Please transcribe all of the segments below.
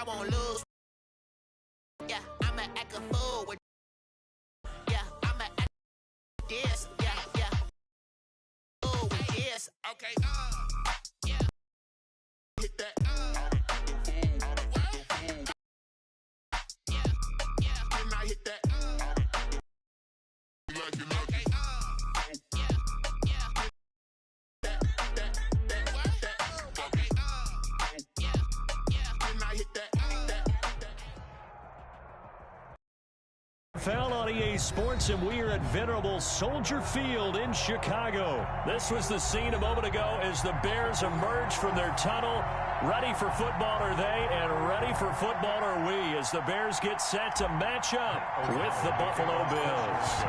won't lose. Yeah, I'ma act a fool with. Yeah, I'ma act this. Yeah, yeah. Fool with this. Okay. Yeah. Hit that. Yeah, yeah. Can I hit that? NFL on EA Sports, and we are at venerable Soldier Field in Chicago. This was the scene a moment ago as the Bears emerged from their tunnel. Ready for football are they, and ready for football are we, as the Bears get set to match up with the Buffalo Bills.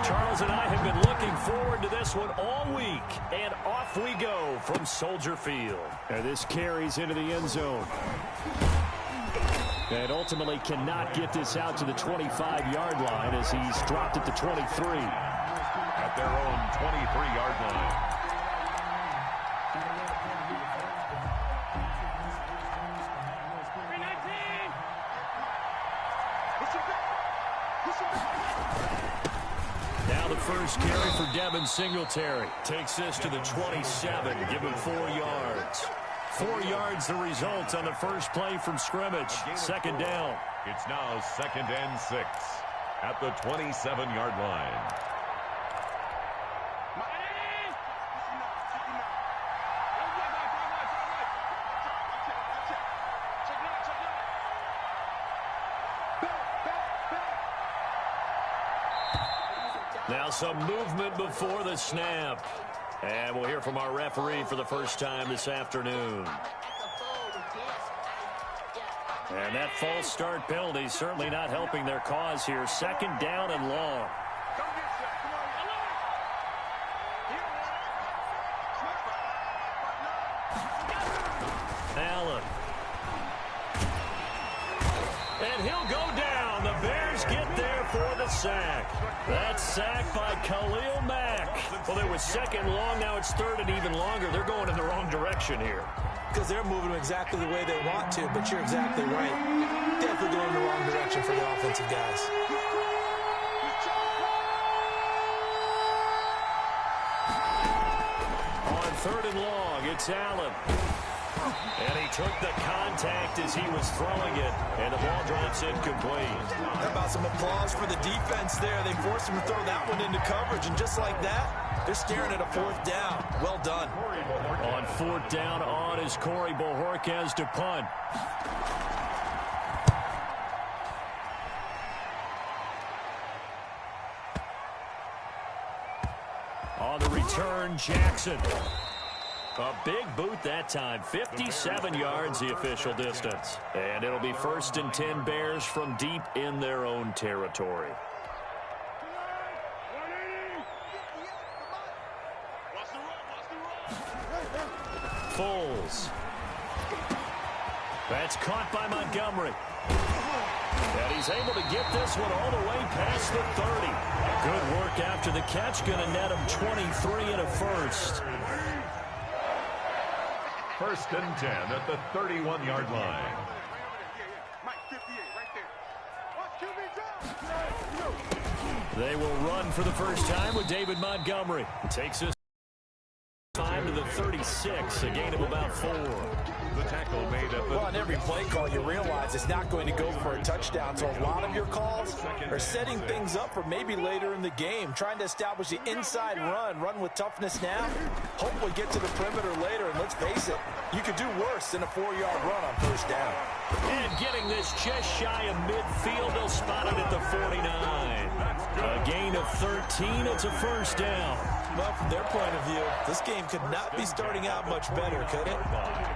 Charles and I have been looking forward to this one all week, and off we go from Soldier Field. And this carries into the end zone. And ultimately cannot get this out to the 25-yard line as he's dropped at the 23. At their own 23-yard line. Now the first carry for Devin Singletary. Takes this to the 27, give him 4 yards. 4 yards the result on the first play from scrimmage. Second down. It's now 2nd and 6 at the 27-yard line. Now some movement before the snap. And we'll hear from our referee for the first time this afternoon. And that false start penalty certainly not helping their cause here. Second down and long. Allen. And he'll go down. The Bears get there for the sack. That sack by Khalil Mack. Well, it was second long. Now it's third and even longer. They're going in the wrong direction here. Because they're moving exactly the way they want to, but you're exactly right. Definitely going in the wrong direction for the offensive guys. On third and long, it's Allen. And he took the contact as he was throwing it, and the ball drops incomplete. How about some applause for the defense there? They forced him to throw that one into coverage, and just like that, they're staring at a 4th down. Well done. On 4th down on is Corey Bojorquez to punt. On the return, Jackson. A big boot that time. 57 yards the official distance. And it'll be 1st and 10 Bears from deep in their own territory. Foles. That's caught by Montgomery. And he's able to get this one all the way past the 30. Good work after the catch. Going to net him 23 and a first. 1st and 10 at the 31-yard line. They will run for the first time with David Montgomery. Takes us time to the 36, a gain of about 4. The tackle made at the... Well, on every play call, you realize it's not going to go for a touchdown. So a lot of your calls are setting things up for maybe later in the game, trying to establish the inside run with toughness now. Hope we get to the perimeter later, and let's face it, you could do worse than a 4-yard run on 1st down. And getting this just shy of midfield, they'll spot it at the 49. A gain of 13, it's a 1st down. Well, from their point of view, this game could not be starting out much better, could it?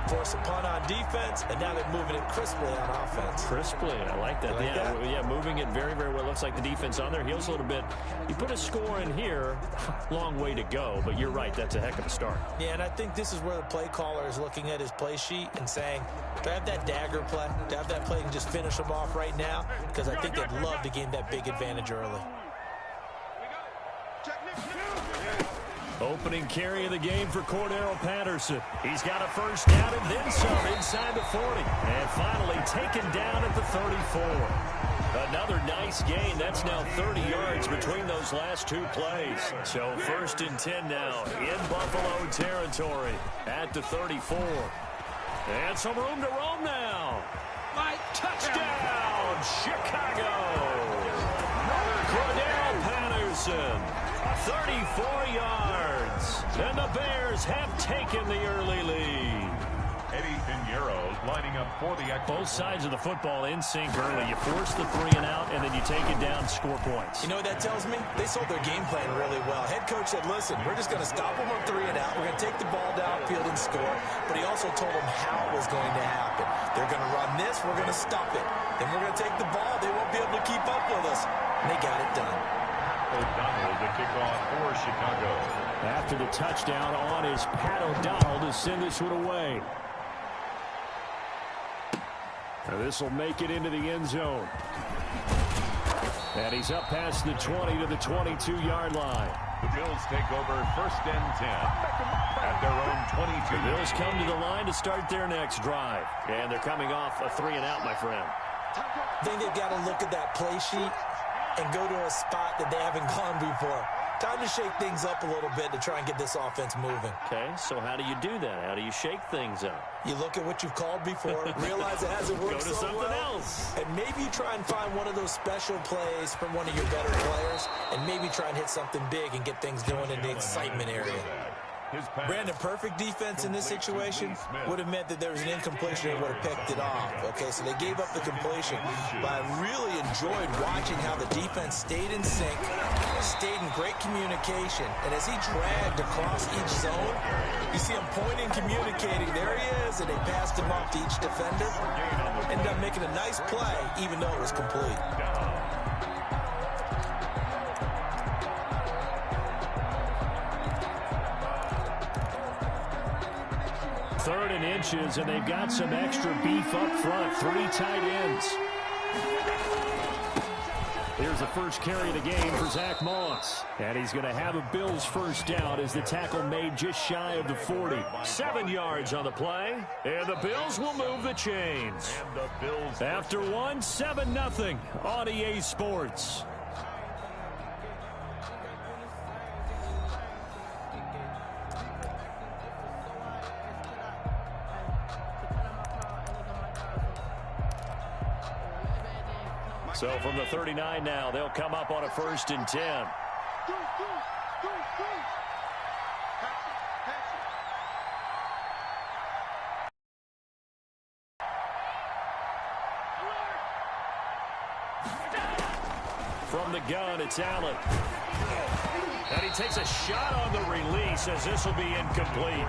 Force a punt on defense, and now they're moving it crisply on offense. Crisply, I like that. Yeah, moving it very, very well. Looks like the defense on their heels a little bit. You put a score in here, long way to go, but you're right, that's a heck of a start. Yeah, and I think this is where the play caller is looking at his play sheet and saying, do I have that dagger play? Do I have that play and just finish them off right now? Because I think they'd love to gain that big advantage early. Opening carry of the game for Cordero Patterson. He's got a first down and then some inside the 40. And finally taken down at the 34. Another nice gain. That's now 30 yards between those last two plays. So 1st and 10 now in Buffalo territory at the 34. And some room to roam now. Touchdown, Chicago. Cordero Patterson, 34 yards. And the Bears have taken the early lead. Eddie Pinheiro lining up for the extra. Both sides of the football in sync early. You force the 3 and out, and then you take it down, score points. You know what that tells me? They sold their game plan really well. Head coach said, listen, we're just going to stop them on 3 and out. We're going to take the ball downfield and score. But he also told them how it was going to happen. They're going to run this. We're going to stop it. Then we're going to take the ball. They won't be able to keep up with us. And they got it done. O'Donnell the kickoff for Chicago. After the touchdown on is Pat O'Donnell to send this one away. This will make it into the end zone. And he's up past the 20 to the 22-yard line. The Bills take over 1st and 10 at their own 22. The Bills come to the line to start their next drive. And they're coming off a 3 and out, my friend. I think they've got to look at that play sheet and go to a spot that they haven't gone before. Time to shake things up a little bit to try and get this offense moving. Okay, so how do you do that? How do you shake things up? You look at what you've called before, realize it hasn't worked Go to so something well, else. and maybe you try and find one of those special plays from one of your better players, and maybe try and hit something big and get things going in the excitement area. Brandon, perfect defense in this situation would have meant that there was an incompletion and would have picked it off. Okay, so they gave up the completion. But I really enjoyed watching how the defense stayed in sync, stayed in great communication, and as he dragged across each zone, you see him pointing, communicating. There he is, and they passed him off to each defender. Ended up making a nice play, even though it was complete. 3rd and inches, and they've got some extra beef up front. 3 tight ends. Here's the first carry of the game for Zach Moss. And he's going to have a Bills first down as the tackle made just shy of the 40. 7 yards on the play. And the Bills will move the chains. After 1, 7-0 on EA Sports. So from the 39 now, they'll come up on a 1st and 10. From the gun, it's Allen. And he takes a shot on the release as this will be incomplete.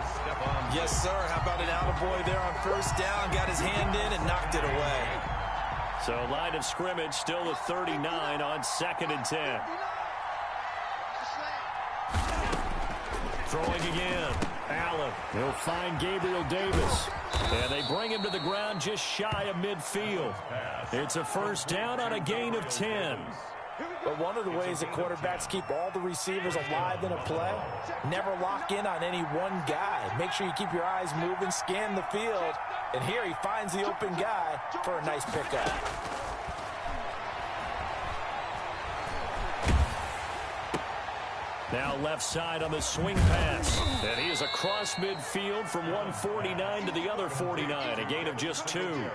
Yes, sir. How about an attaboy there on 1st down? Got his hand in and knocked it away. So line of scrimmage still the 39 on 2nd and 10. Throwing again. Allen. He'll find Gabriel Davis. And they bring him to the ground just shy of midfield. It's a 1st down on a gain of 10. But one of the ways that quarterbacks keep all the receivers alive in a play, never lock in on any one guy. Make sure you keep your eyes moving, scan the field. And here he finds the open guy for a nice pickup. Now left side on the swing pass. And he is across midfield from 149 to the other 49. A gain of just 2.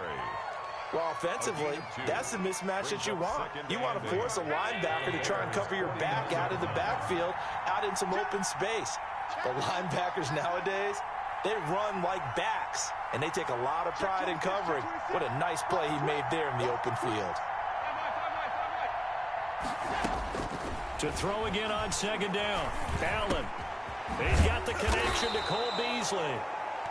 Well, offensively, that's the mismatch that you want. You want to force a linebacker to try and cover your back out of the backfield, out in some open space. The linebackers nowadays, they run like backs, and they take a lot of pride in covering. What a nice play he made there in the open field. To throw again on 2nd down. Allen. He's got the connection to Cole Beasley.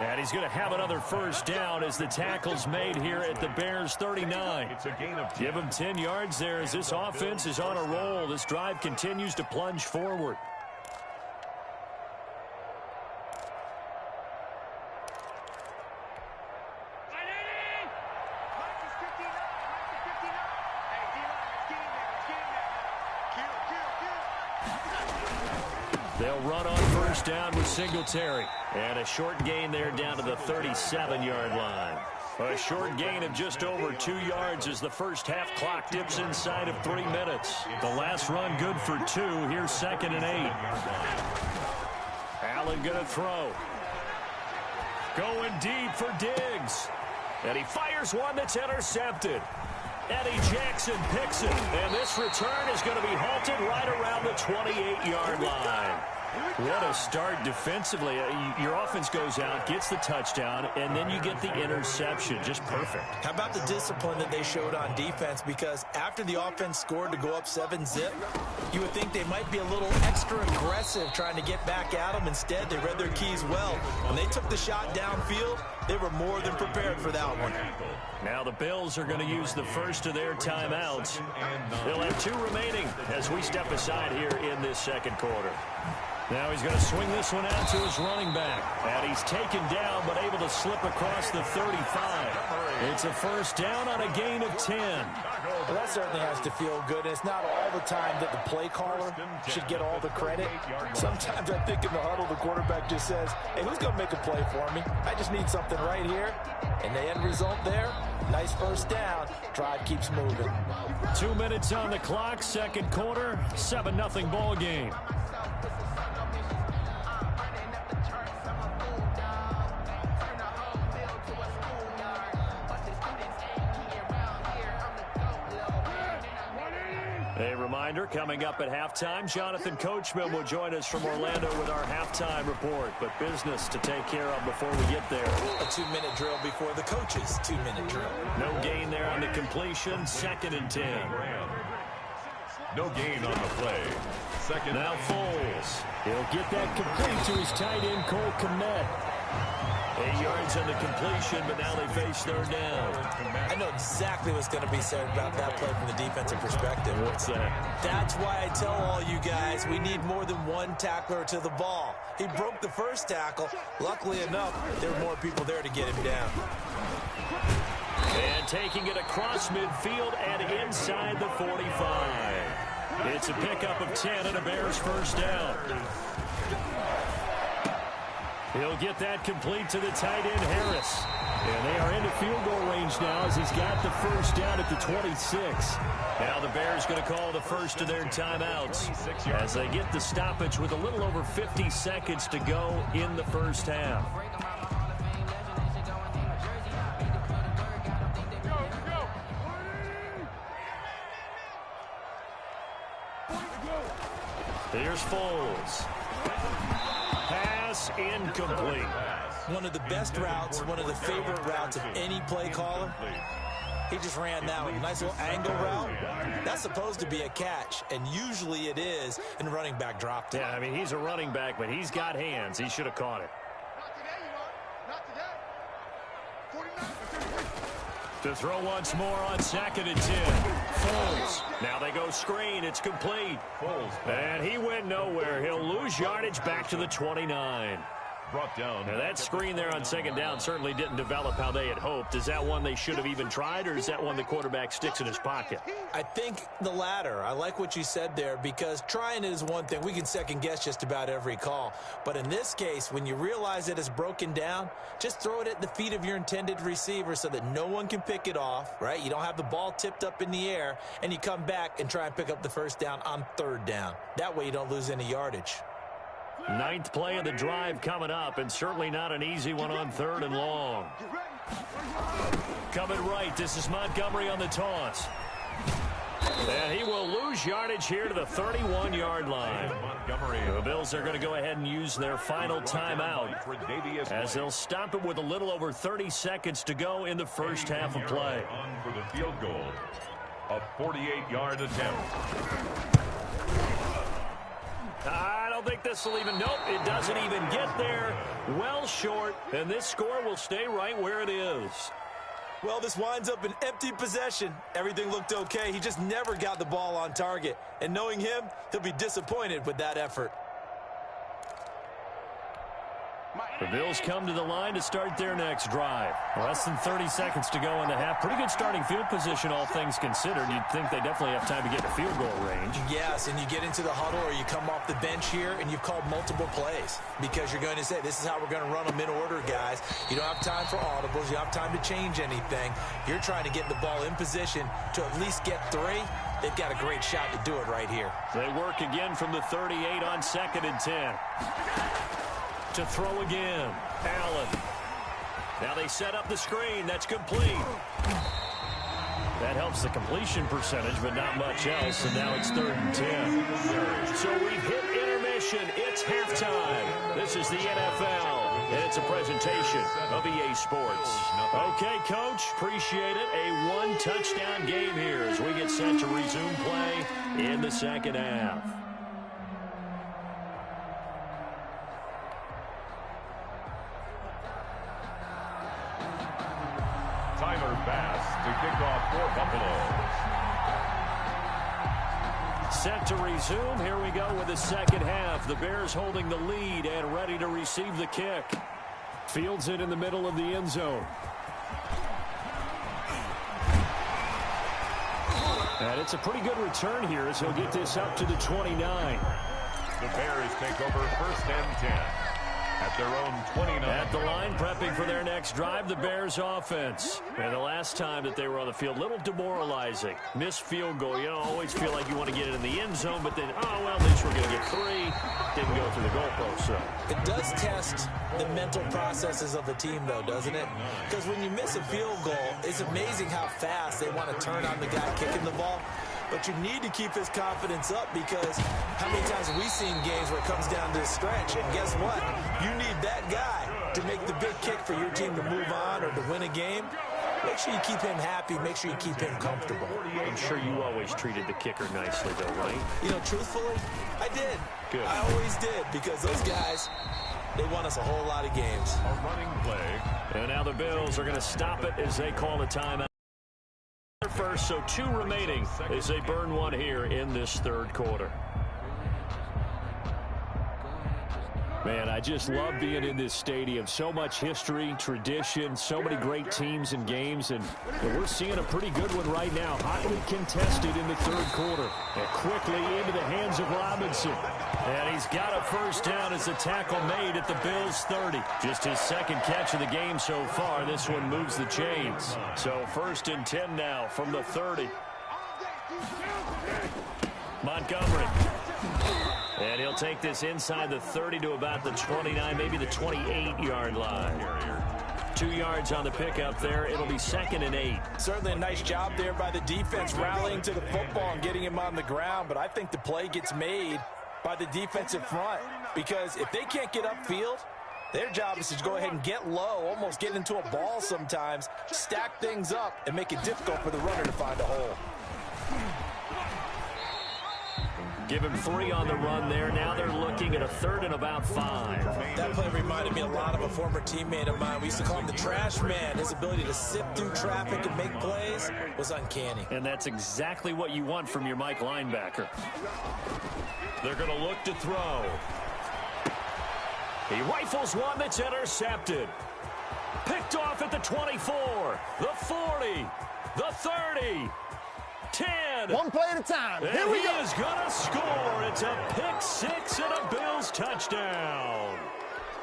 And he's going to have another 1st down as the tackle's made here at the Bears 39. It's a gain of 10. Give him 10 yards there as this offense is on a roll. This drive continues to plunge forward. They'll run on first down with Singletary. And a short gain there down to the 37-yard line. A short gain of just over 2 yards as the first half clock dips inside of 3 minutes. The last run good for 2. Here's 2nd and 8. Allen going to throw. Going deep for Diggs. And he fires one that's intercepted. Eddie Jackson picks it. And this return is going to be halted right around the 28-yard line. What a start defensively. Your offense goes out, gets the touchdown, and then you get the interception. Just perfect. How about the discipline that they showed on defense? Because after the offense scored to go up 7-zip, you would think they might be a little extra aggressive trying to get back at them. Instead, they read their keys well. When they took the shot downfield, they were more than prepared for that one. Now the Bills are going to use the first of their timeouts. They'll have 2 remaining as we step aside here in this second quarter. Now he's going to swing this one out to his running back. And he's taken down but able to slip across the 35. It's a first down on a gain of 10. Well, that certainly has to feel good. And it's not all the time that the play caller should get all the credit. Sometimes I think in the huddle the quarterback just says, hey, who's going to make a play for me? I just need something right here. And the end result there, nice first down. Drive keeps moving. 2 minutes on the clock, second quarter, 7-0 ball game. A reminder, coming up at halftime, Jonathan Coachman will join us from Orlando with our halftime report. But business to take care of before we get there. A 2-minute drill before the coach's 2-minute drill. No gain there on the completion, 2nd and 10. No gain on the play. Second. Now Foles. He'll get that complete to his tight end, Cole Kmet. 8 yards on the completion, but now they face third down. I know exactly what's going to be said about that play from the defensive perspective. What's that? That's why I tell all you guys we need more than one tackler to the ball. He broke the first tackle. Luckily enough, there were more people there to get him down. And taking it across midfield and inside the 45. It's a pickup of 10 and a Bears first down. He'll get that complete to the tight end, Harris. And they are into field goal range now as he's got the first down at the 26. Now the Bears going to call the first of their timeouts as they get the stoppage with a little over 50 seconds to go in the first half. Here's Foles. Pass incomplete. One of the best routes, one of the favorite routes of any play caller. He just ran that one. Nice little angle route. That's supposed to be a catch, and usually it is, and running back dropped it. Yeah, I mean, he's a running back, but he's got hands. He should have caught it. To throw once more on 2nd and 10. Foles. Now they go screen. It's complete. And he went nowhere. He'll lose yardage back to the 29. Brought down. Now that screen there on 2nd down certainly didn't develop how they had hoped. Is that one they should have even tried, or is that one the quarterback sticks in his pocket? I think the latter. I like what you said there, because trying it is one thing. We can second guess just about every call. But in this case, when you realize it is broken down, just throw it at the feet of your intended receiver so that no one can pick it off, right? You don't have the ball tipped up in the air, and you come back and try and pick up the first down on 3rd down. That way you don't lose any yardage. 9th play of the drive coming up, and certainly not an easy one on 3rd and long. Coming right, this is Montgomery on the toss. And he will lose yardage here to the 31-yard line. The Bills are going to go ahead and use their final timeout as they'll stop it with a little over 30 seconds to go in the first half of play. For the field goal, a 48-yard attempt. I don't think this will even, nope, it doesn't even get there. Well short, and this score will stay right where it is. Well, this winds up an empty possession. Everything looked okay. He just never got the ball on target. And knowing him, he'll be disappointed with that effort. The Bills come to the line to start their next drive. Less than 30 seconds to go in the half. Pretty good starting field position, all things considered. You'd think they definitely have time to get to field goal range. Yes, and you get into the huddle or you come off the bench here and you've called multiple plays because you're going to say, this is how we're going to run them in order, guys. You don't have time for audibles. You don't have time to change anything. You're trying to get the ball in position to at least get 3. They've got a great shot to do it right here. They work again from the 38 on 2nd and 10. To throw again. Allen. Now they set up the screen. That's complete. That helps the completion percentage, but not much else. And now it's 3rd and 10. So we've hit intermission. It's halftime. This is the NFL, and it's a presentation of EA Sports. Okay, Coach, appreciate it. A one-touchdown game here as we get set to resume play in the second half. Tyler Bass to kick off for Buffalo. Set to resume. Here we go with the second half. The Bears holding the lead and ready to receive the kick. Fields it in the middle of the end zone. And it's a pretty good return here as he'll get this up to the 29. The Bears take over 1st and 10. At their own 29. At the line, prepping for their next drive, the Bears offense. And the last time that they were on the field, a little demoralizing. Missed field goal. You don't always feel like you want to get it in the end zone, but then, oh, well, at least we're going to get 3. Didn't go through the goalpost, so. It does test the mental processes of the team, though, doesn't it? Because when you miss a field goal, it's amazing how fast they want to turn on the guy kicking the ball. But you need to keep his confidence up because how many times have we seen games where it comes down to the stretch? And guess what? You need that guy to make the big kick for your team to move on or to win a game. Make sure you keep him happy. Make sure you keep him comfortable. I'm sure you always treated the kicker nicely, though, right? You know, truthfully, I did. Good. I always did because those guys, they won us a whole lot of games. A running play. And now the Bills are going to stop it as they call a timeout. First, so 2 remaining as they burn 1 here in this 3rd quarter. Man, I just love being in this stadium. So much history, tradition, so many great teams and games, and we're seeing a pretty good one right now. Hotly contested in the 3rd quarter. And quickly into the hands of Robinson. And he's got a first down as the tackle made at the Bills' 30. Just his 2nd catch of the game so far. This one moves the chains. So 1st and 10 now from the 30. Montgomery. And he'll take this inside the 30 to about the 29, maybe the 28-yard line. 2 yards on the pickup there. It'll be 2nd and 8. Certainly a nice job there by the defense rallying to the football and getting him on the ground. But I think the play gets made by the defensive front because if they can't get upfield, their job is to go ahead and get low, almost get into a ball sometimes, stack things up, and make it difficult for the runner to find a hole. Give him 3 on the run there. Now they're looking at a 3rd and about 5. That play reminded me a lot of a former teammate of mine. We used to call him the trash man. His ability to sift through traffic and make plays was uncanny. And that's exactly what you want from your Mike linebacker. They're going to look to throw. He rifles one that's intercepted. Picked off at the 24, the 40, the 30. 10. One play at a time. And Here we go. He is going to score. It's a pick 6 and a Bills touchdown.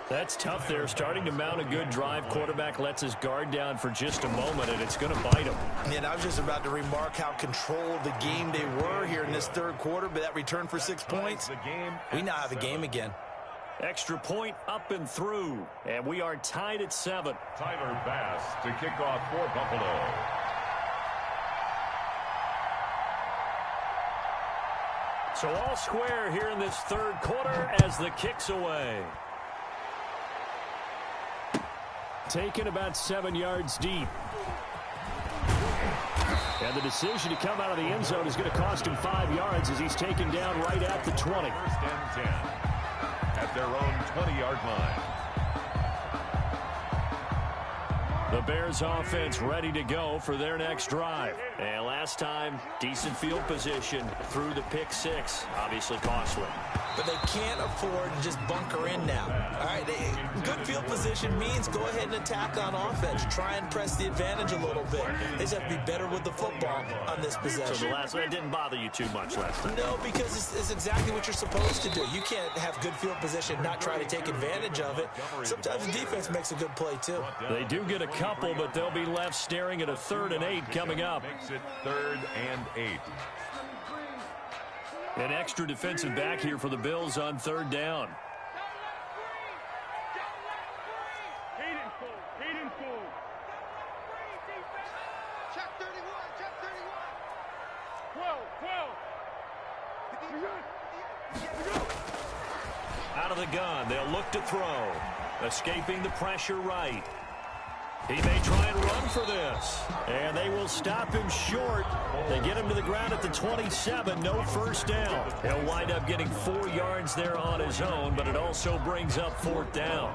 That's tough there. Starting to mount a good drive. Quarterback lets his guard down for just a moment, and it's going to bite him. And I was just about to remark how controlled the game they were here in this 3rd quarter, but that return for 6 points, we now have a game again. Extra point up and through, and we are tied at 7. Tyler Bass to kick off for Buffalo. So all square here in this 3rd quarter as the kick's away. Taken about 7 yards deep. And the decision to come out of the end zone is going to cost him 5 yards as he's taken down right at the 20. 1st and 10 at their own 20-yard line. The Bears offense ready to go for their next drive. And last time, decent field position through the pick 6. Obviously costly. but they can't afford to just bunker in now. All right, good field position means go ahead and attack on offense. Try and press the advantage a little bit. They just have to be better with the football on this possession. So the last one didn't bother you too much last time? No, because it's exactly what you're supposed to do. You can't have good field position, not try to take advantage of it. Sometimes the defense makes a good play, too. They do get a couple, but they'll be left staring at a 3rd and 8 coming up. Makes it 3rd and 8. An extra defensive back here for the Bills on 3rd down. Check 31, check 31. Out of the gun, they'll look to throw. Escaping the pressure right. He may try and run for this. And they will stop him short. They get him to the ground at the 27. No 1st down. He'll wind up getting 4 yards there on his own, but it also brings up 4th down.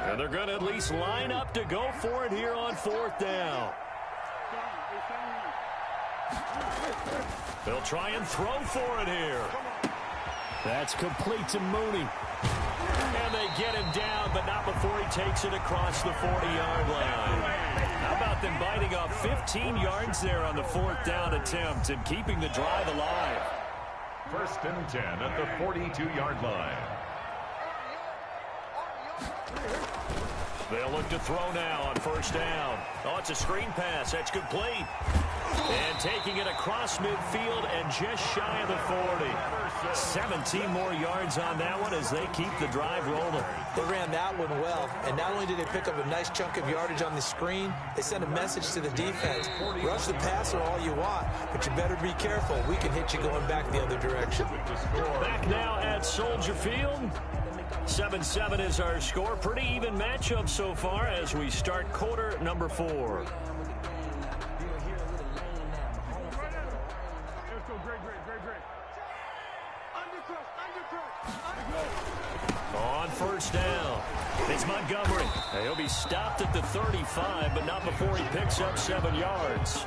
And they're going to at least line up to go for it here on 4th down. They'll try and throw for it here. That's complete to Mooney. And they get him down, but not before he takes it across the 40-yard line. How about them biting off 15 yards there on the 4th down attempt and keeping the drive alive? 1st and 10 at the 42-yard line. They'll look to throw now on 1st down. Oh, it's a screen pass. That's complete. And taking it across midfield and just shy of the 40. 17 more yards on that one as they keep the drive rolling. They ran that one well, and not only did they pick up a nice chunk of yardage on the screen, they sent a message to the defense. Rush the passer all you want, but you better be careful. We can hit you going back the other direction. Back now at Soldier Field. 7-7 is our score. Pretty even matchup so far as we start quarter number 4. On 1st down, it's Montgomery. He'll be stopped at the 35, but not before he picks up 7 yards.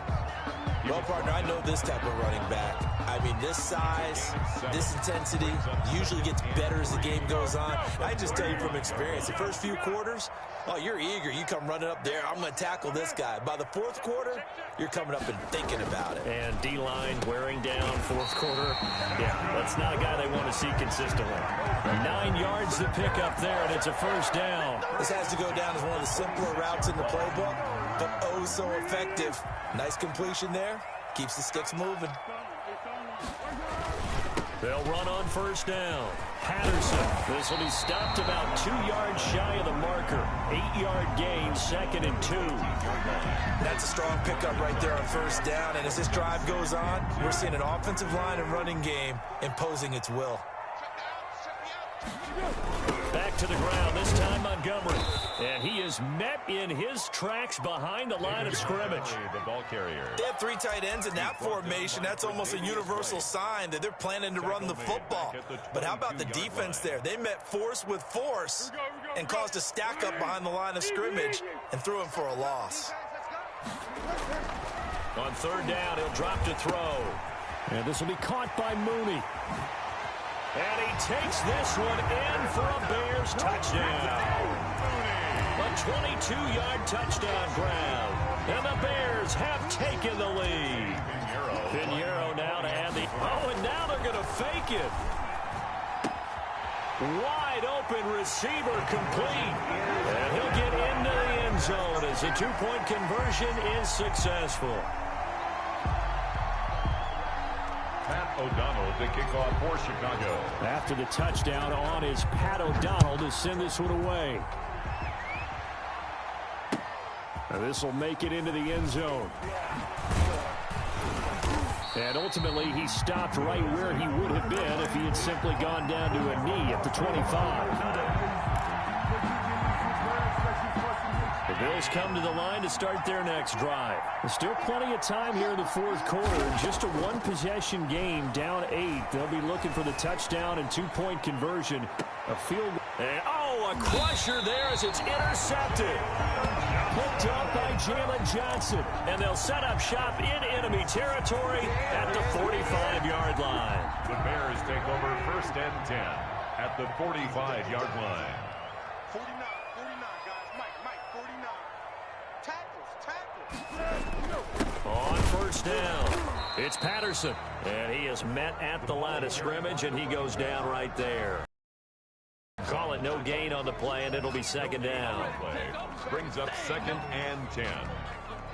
Well, partner, I know this type of running back. I mean, this size, this intensity usually gets better as the game goes on. I just tell you from experience, the first few quarters, oh, you're eager. You come running up there. I'm going to tackle this guy. By the 4th quarter, you're coming up and thinking about it. And D-line wearing down 4th quarter. Yeah, that's not a guy they want to see consistently. 9 yards to pick up there, and it's a 1st down. This has to go down as one of the simpler routes in the playbook, but oh so effective. Nice completion there. Keeps the sticks moving. They'll run on 1st down. Patterson. This will be stopped about 2 yards shy of the marker. 8-yard gain, 2nd and 2. That's a strong pickup right there on 1st down. And as this drive goes on, we're seeing an offensive line and running game imposing its will. Back to the ground, this time Montgomery. And he is met in his tracks behind the line of scrimmage. The ball carrier. They have 3 tight ends in that formation. That's almost a universal sign that they're planning to run the football. But how about the defense there? They met force with force and caused a stack up behind the line of scrimmage and threw him for a loss. On 3rd down, he'll drop to throw. And this will be caught by Mooney. And he takes this one in for a Bears touchdown. A 22-yard touchdown grab. And the Bears have taken the lead. Pinheiro now to add the... Oh, and now they're going to fake it. Wide open receiver complete. And he'll get into the end zone as the 2-point conversion is successful. Pat O'Donnell to kick off for Chicago. After the touchdown on is Pat O'Donnell to send this one away. Now this will make it into the end zone. And ultimately he stopped right where he would have been if he had simply gone down to a knee at the 25. The Bills come to the line to start their next drive. There's still plenty of time here in the 4th quarter. Just a 1-possession game, down 8. They'll be looking for the touchdown and 2-point conversion. A field. And, oh, a crusher there as it's intercepted. picked up by Jalen Johnson. And they'll set up shop in enemy territory at the 45-yard line. The Bears take over 1st and 10 at the 45-yard line. 49, guys. Mike, 49. Tackles. On 1st down, it's Patterson. And he is met at the line of scrimmage, and he goes down right there. Call it no gain on the play, and it'll be 2nd down. Play brings up 2nd and 10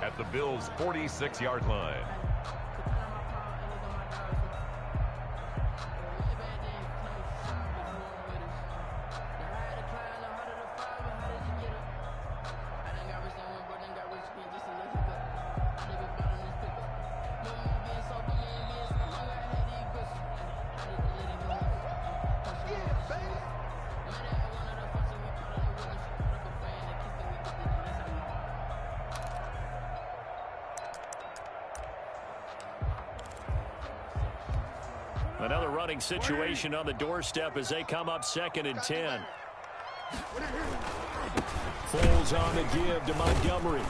at the Bills' 46-yard line. Another running situation on the doorstep as they come up 2nd and 10. Foles on the give to Montgomery.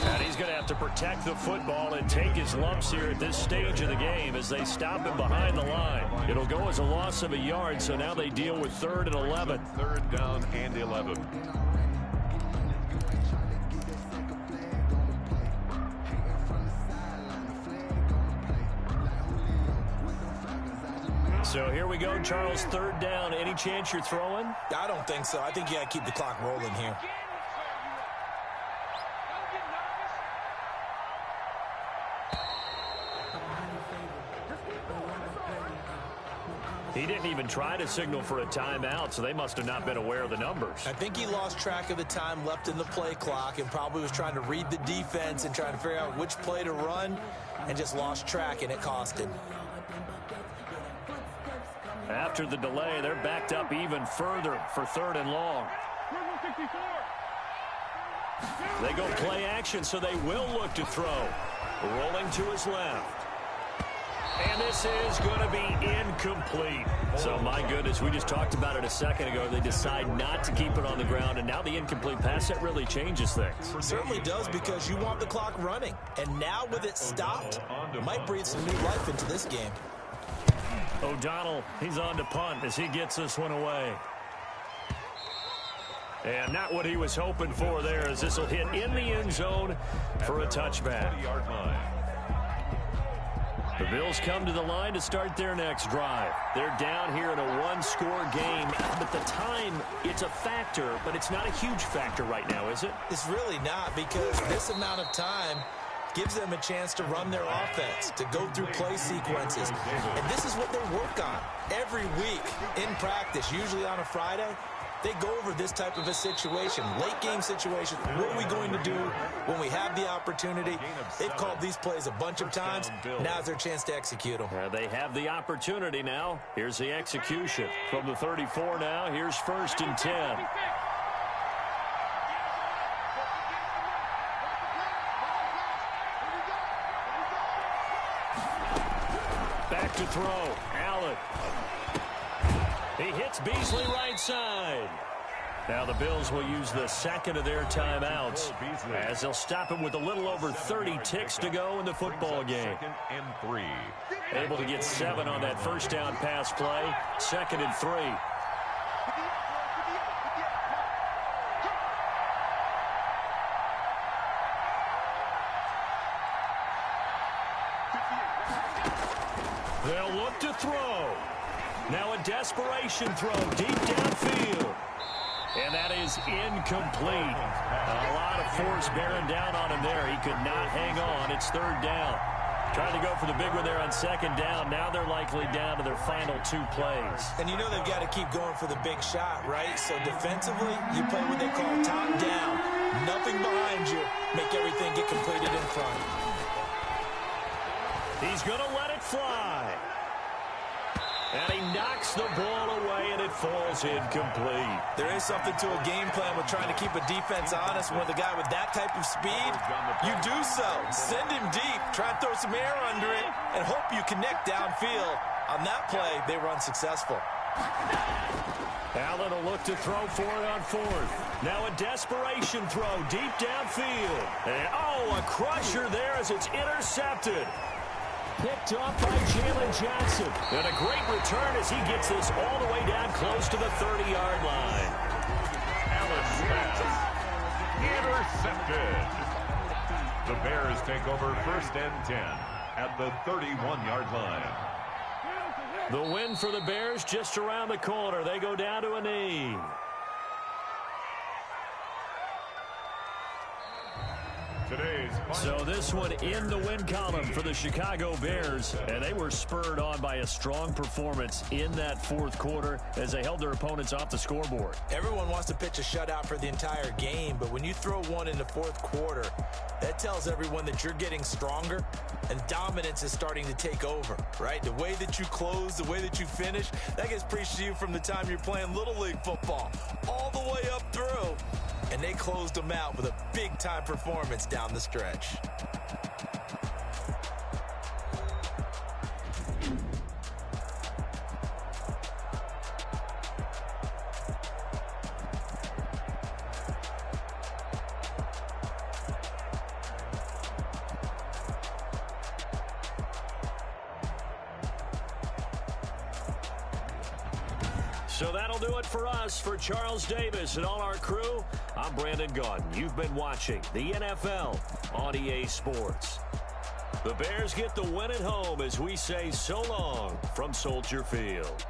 And he's going to have to protect the football and take his lumps here at this stage of the game as they stop him behind the line. It'll go as a loss of a yard, so now they deal with 3rd and 11. 3rd down and 11. So here we go, Charles, 3rd down. Any chance you're throwing? I don't think so. I think you got to keep the clock rolling here. He didn't even try to signal for a timeout, so they must have not been aware of the numbers. I think he lost track of the time left in the play clock and probably was trying to read the defense and trying to figure out which play to run and just lost track, and it cost him. After the delay, they're backed up even further for 3rd and long. They go play action, so they will look to throw. Rolling to his left. And this is going to be incomplete. So, my goodness, we just talked about it a second ago. They decide not to keep it on the ground, and now the incomplete pass, that really changes things. It certainly does, because you want the clock running. And now with it stopped, might breathe some new life into this game. O'Donnell, he's on to punt as he gets this one away. And not what he was hoping for there, as this will hit in the end zone for a touchback. The Bills come to the line to start their next drive. They're down here in a one-score game, but the time, it's a factor, but it's not a huge factor right now, is it? It's really not, because this amount of time gives them a chance to run their offense, to go through play sequences. And this is what they work on every week in practice, usually on a Friday. They go over this type of a situation, late game situation. What are we going to do when we have the opportunity? They've called these plays a bunch of times. Now's their chance to execute them. They have the opportunity now. Here's the execution. From the 34 now, here's 1st and 10. Back to throw. Allen. He hits Beasley right side. Now the Bills will use the 2nd of their timeouts as they'll stop him with a little over 30 ticks to go in the football game. 2nd and 3. Able to get 7 on that 1st down pass play. 2nd and 3. They'll look to throw. Now a desperation throw deep downfield. And that is incomplete. A lot of force bearing down on him there. He could not hang on. It's 3rd down. Trying to go for the big one there on 2nd down. Now they're likely down to their final 2 plays. And you know they've got to keep going for the big shot, right? So defensively, you play what they call top down. Nothing behind you. Make everything get completed in front. He's going to let it fly. And he knocks the ball away, and it falls incomplete. There is something to a game plan with trying to keep a defense honest. With a guy with that type of speed, you do so. Send him deep. Try and throw some air under it, and hope you connect downfield. On that play, they run successful. Allen will look to throw for it on fourth. Now a desperation throw deep downfield. And, oh, a crusher there as it's intercepted. Picked up by Jalen Johnson. And a great return as he gets this all the way down close to the 30-yard line. Allen's pass. Intercepted. The Bears take over 1st and 10 at the 31-yard line. The win for the Bears just around the corner. They go down to a knee. So this one in the win column for the Chicago Bears, and they were spurred on by a strong performance in that fourth quarter as they held their opponents off the scoreboard. Everyone wants to pitch a shutout for the entire game, but when you throw one in the fourth quarter, that tells everyone that you're getting stronger and dominance is starting to take over, right? The way that you close, the way that you finish, that gets preached to you from the time you're playing Little League football all the way up through. And they closed them out with a big-time performance down the stretch. So that'll do it for us. For Charles Davis and all our crew, I'm Brandon Gaudin. You've been watching the NFL on EA Sports. The Bears get the win at home as we say so long from Soldier Field.